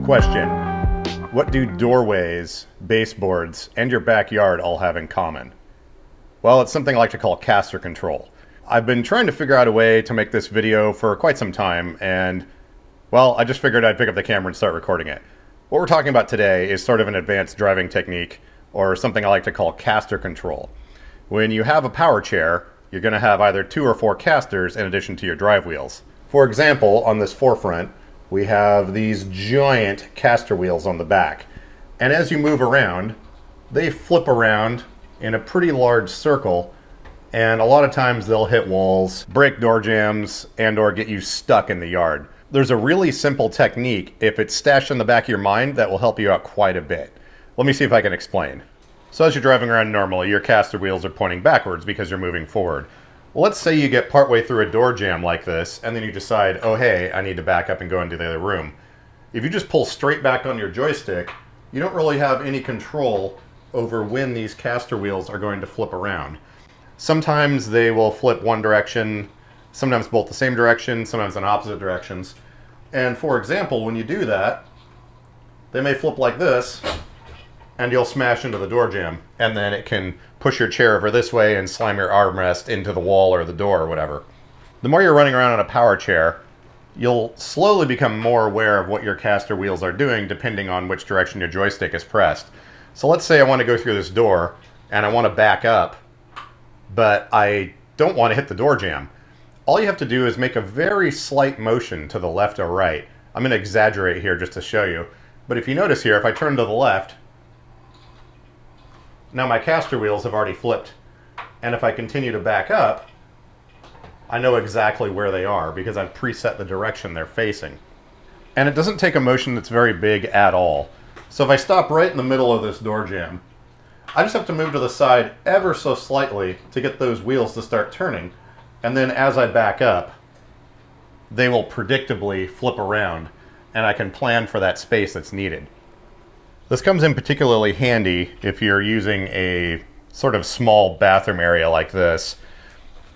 Question: what do doorways, baseboards, and your backyard all have in common? Well, it's something I like to call Castor Control. I've been trying to figure out a way to make this video for quite some time, and well, I just figured I'd pick up the camera and start recording it. What we're talking about today is sort of an advanced driving technique, or something I like to call Castor Control. When you have a power chair, you're going to have either 2 or 4 casters in addition to your drive wheels. For example, on this forefront, we have these giant caster wheels on the back. And as you move around, they flip around in a pretty large circle, and a lot of times they'll hit walls, break door jambs, and or get you stuck in the yard. There's a really simple technique, if it's stashed in the back of your mind, that will help you out quite a bit. Let me see if I can explain. So as you're driving around normally, your caster wheels are pointing backwards because you're moving forward. Well, let's say you get partway through a door jamb like this, and then you decide, oh hey, I need to back up and go into the other room. If you just pull straight back on your joystick, you don't really have any control over when these caster wheels are going to flip around. Sometimes they will flip one direction, sometimes both the same direction, sometimes in opposite directions. And for example, when you do that, they may flip like this, and you'll smash into the door jamb, and then it can push your chair over this way and slam your armrest into the wall or the door or whatever. The more you're running around on a power chair, you'll slowly become more aware of what your caster wheels are doing depending on which direction your joystick is pressed. So let's say I want to go through this door and I want to back up, but I don't want to hit the door jamb. All you have to do is make a very slight motion to the left or right. I'm going to exaggerate here just to show you, but if you notice here, if I turn to the left, now my caster wheels have already flipped, and if I continue to back up, I know exactly where they are because I've preset the direction they're facing. And it doesn't take a motion that's very big at all. So if I stop right in the middle of this door jamb, I just have to move to the side ever so slightly to get those wheels to start turning, and then as I back up, they will predictably flip around, and I can plan for that space that's needed. This comes in particularly handy if you're using a sort of small bathroom area like this.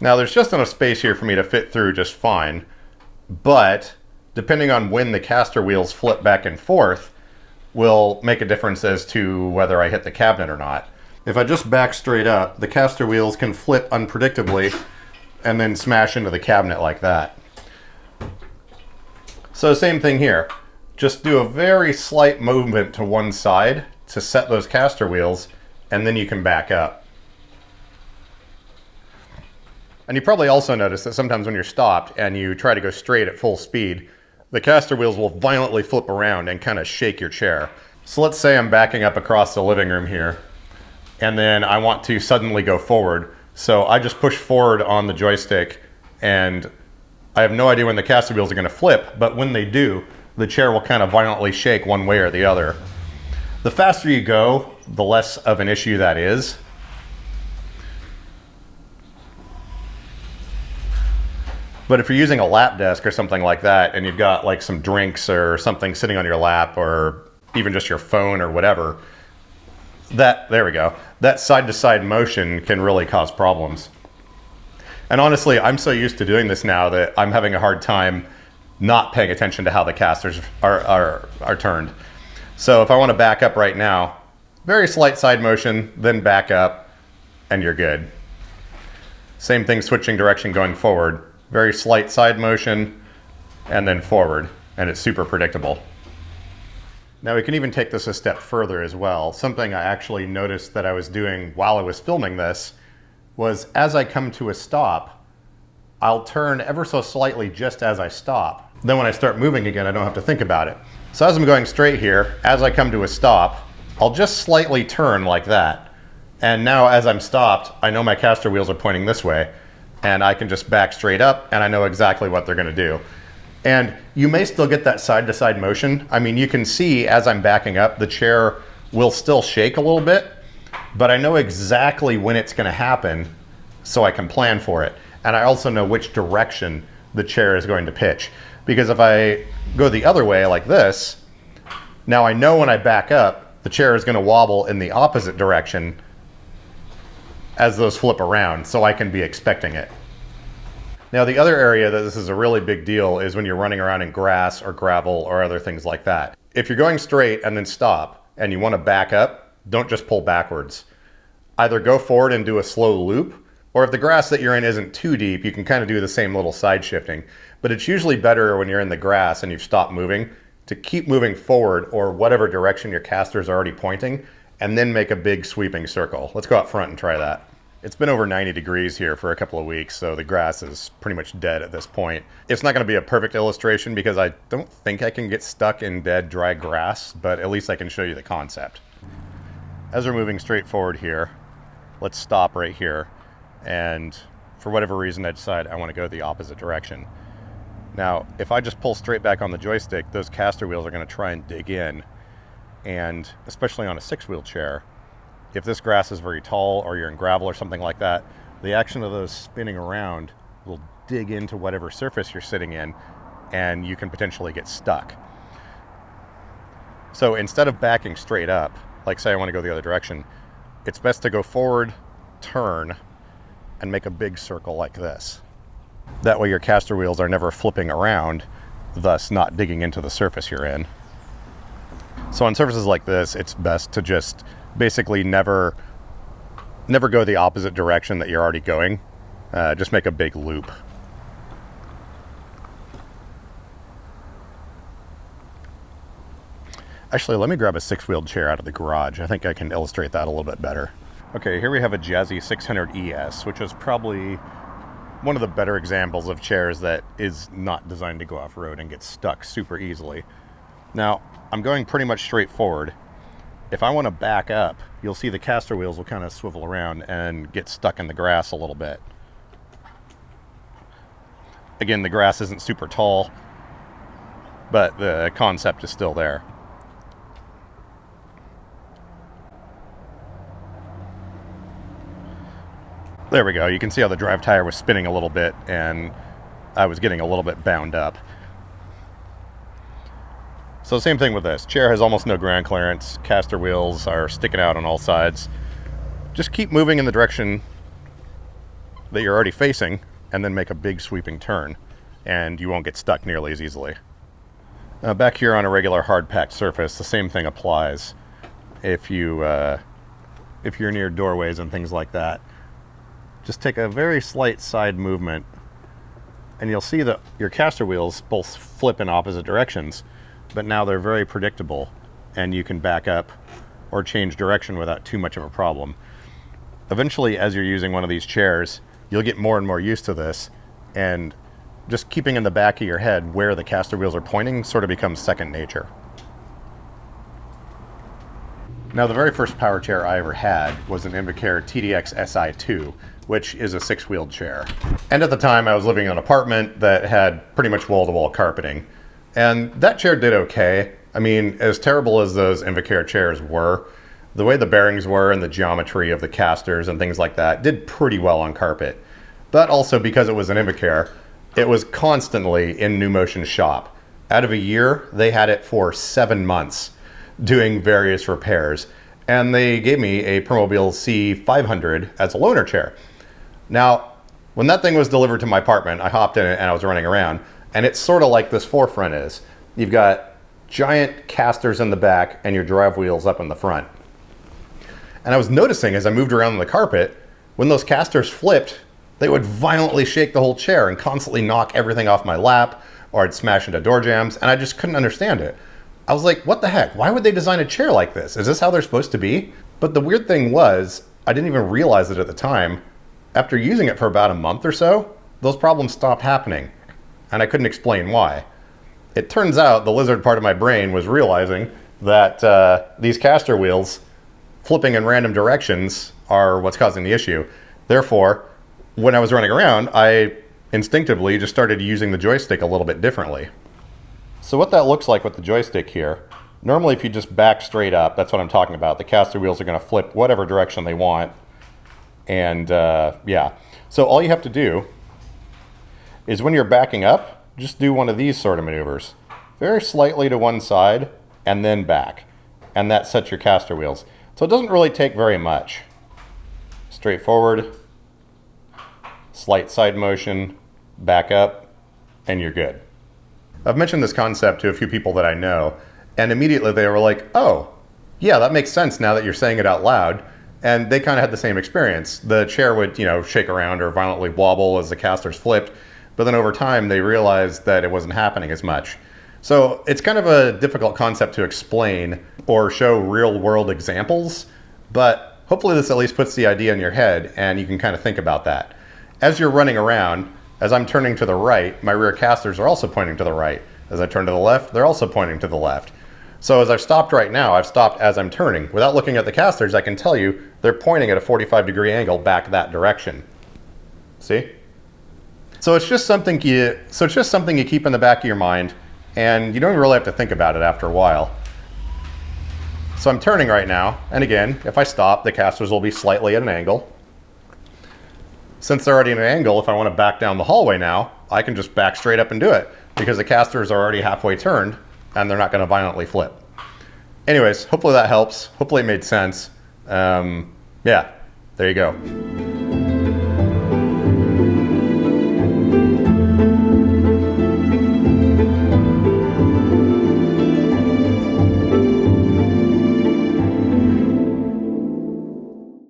Now there's just enough space here for me to fit through just fine, but depending on when the caster wheels flip back and forth will make a difference as to whether I hit the cabinet or not. If I just back straight up, the caster wheels can flip unpredictably and then smash into the cabinet like that. So same thing here. Just do a very slight movement to one side to set those caster wheels, and then you can back up. And you probably also notice that sometimes when you're stopped and you try to go straight at full speed, the caster wheels will violently flip around and kind of shake your chair. So let's say I'm backing up across the living room here, and then I want to suddenly go forward. So I just push forward on the joystick, and I have no idea when the caster wheels are going to flip, but when they do, the chair will kind of violently shake one way or the other. The faster you go, the less of an issue that is. But if you're using a lap desk or something like that, and you've got like some drinks or something sitting on your lap, or even just your phone or whatever, there we go. That side-to-side motion can really cause problems. And honestly, I'm so used to doing this now that I'm having a hard time not paying attention to how the casters are turned. So if I want to back up right now, very slight side motion, then back up, and you're good. Same thing switching direction going forward. Very slight side motion, and then forward, and it's super predictable. Now we can even take this a step further as well. Something I actually noticed that I was doing while I was filming this was as I come to a stop, I'll turn ever so slightly just as I stop. Then when I start moving again, I don't have to think about it. So as I'm going straight here, as I come to a stop, I'll just slightly turn like that. And now as I'm stopped, I know my caster wheels are pointing this way, and I can just back straight up, and I know exactly what they're gonna do. And you may still get that side-to-side motion. I mean, you can see as I'm backing up, the chair will still shake a little bit, but I know exactly when it's gonna happen, so I can plan for it. And I also know which direction the chair is going to pitch. Because if I go the other way like this, now I know when I back up, the chair is going to wobble in the opposite direction as those flip around, so I can be expecting it. Now the other area that this is a really big deal is when you're running around in grass or gravel or other things like that. If you're going straight and then stop and you want to back up, don't just pull backwards. Either go forward and do a slow loop, or if the grass that you're in isn't too deep, you can kind of do the same little side shifting. But it's usually better when you're in the grass and you've stopped moving to keep moving forward or whatever direction your caster's already pointing, and then make a big sweeping circle. Let's go out front and try that. It's been over 90 degrees here for a couple of weeks, so the grass is pretty much dead at this point. It's not going to be a perfect illustration because I don't think I can get stuck in dead, dry grass, but at least I can show you the concept. As we're moving straight forward here, let's stop right here, and for whatever reason I decide I want to go the opposite direction. Now, if I just pull straight back on the joystick, those caster wheels are going to try and dig in, and especially on a six-wheel chair, if this grass is very tall or you're in gravel or something like that, the action of those spinning around will dig into whatever surface you're sitting in, and you can potentially get stuck. So instead of backing straight up, like say I want to go the other direction, it's best to go forward, turn, and make a big circle like this. That way your caster wheels are never flipping around, thus not digging into the surface you're in. So on surfaces like this, it's best to just basically never go the opposite direction that you're already going. Just make a big loop. Actually, let me grab a six-wheeled chair out of the garage. I think I can illustrate that a little bit better. Okay, here we have a Jazzy 600 ES, which is probably one of the better examples of chairs that is not designed to go off-road and get stuck super easily. Now, I'm going pretty much straight forward. If I want to back up, you'll see the caster wheels will kind of swivel around and get stuck in the grass a little bit. Again, the grass isn't super tall, but the concept is still there. There we go. You can see how the drive tire was spinning a little bit and I was getting a little bit bound up. So same thing with this. Chair has almost no ground clearance. Caster wheels are sticking out on all sides. Just keep moving in the direction that you're already facing and then make a big sweeping turn and you won't get stuck nearly as easily. Back here on a regular hard packed surface, the same thing applies. If you're near doorways and things like that, just take a very slight side movement and you'll see that your caster wheels both flip in opposite directions, but now they're very predictable and you can back up or change direction without too much of a problem. Eventually, as you're using one of these chairs, you'll get more and more used to this, and just keeping in the back of your head where the caster wheels are pointing sort of becomes second nature. Now, the very first power chair I ever had was an Invacare TDX SI2, which is a six-wheeled chair. And at the time, I was living in an apartment that had pretty much wall-to-wall carpeting. And that chair did okay. I mean, as terrible as those Invacare chairs were, the way the bearings were and the geometry of the casters and things like that did pretty well on carpet. But also because it was an Invacare, it was constantly in New Motion's shop. Out of a year, they had it for 7 months doing various repairs. And they gave me a Permobil C500 as a loaner chair. Now, when that thing was delivered to my apartment, I hopped in it and I was running around. And it's sort of like this forefront is. You've got giant casters in the back and your drive wheels up in the front. And I was noticing as I moved around on the carpet, when those casters flipped, they would violently shake the whole chair and constantly knock everything off my lap, or I'd smash into door jambs, and I just couldn't understand it. I was like, what the heck? Why would they design a chair like this? Is this how they're supposed to be? But the weird thing was, I didn't even realize it at the time. After using it for about a month or so, those problems stopped happening. And I couldn't explain why. It turns out the lizard part of my brain was realizing that these caster wheels flipping in random directions are what's causing the issue. Therefore, when I was running around, I instinctively just started using the joystick a little bit differently. So what that looks like with the joystick here, normally if you just back straight up, that's what I'm talking about. The caster wheels are going to flip whatever direction they want. And yeah, so all you have to do is when you're backing up, just do one of these sort of maneuvers. Very slightly to one side and then back. And that sets your caster wheels. So it doesn't really take very much. Straightforward, slight side motion, back up, and you're good. I've mentioned this concept to a few people that I know, And immediately they were like, oh, yeah, that makes sense now that you're saying it out loud. And they kind of had the same experience. The chair would, shake around or violently wobble as the casters flipped. But then over time, they realized that it wasn't happening as much. So it's kind of a difficult concept to explain or show real world examples. But hopefully this at least puts the idea in your head and you can kind of think about that. As you're running around, as I'm turning to the right, my rear casters are also pointing to the right. As I turn to the left, they're also pointing to the left. So as I've stopped right now, I've stopped as I'm turning. Without looking at the casters, I can tell you they're pointing at a 45-degree angle back that direction. See? So it's just something you keep in the back of your mind, and you don't really have to think about it after a while. So I'm turning right now, and again, if I stop, the casters will be slightly at an angle. Since they're already at an angle, if I want to back down the hallway now, I can just back straight up and do it, because the casters are already halfway turned, and they're not going to violently flip. Anyways, hopefully that helps. Hopefully it made sense. Yeah, there you go.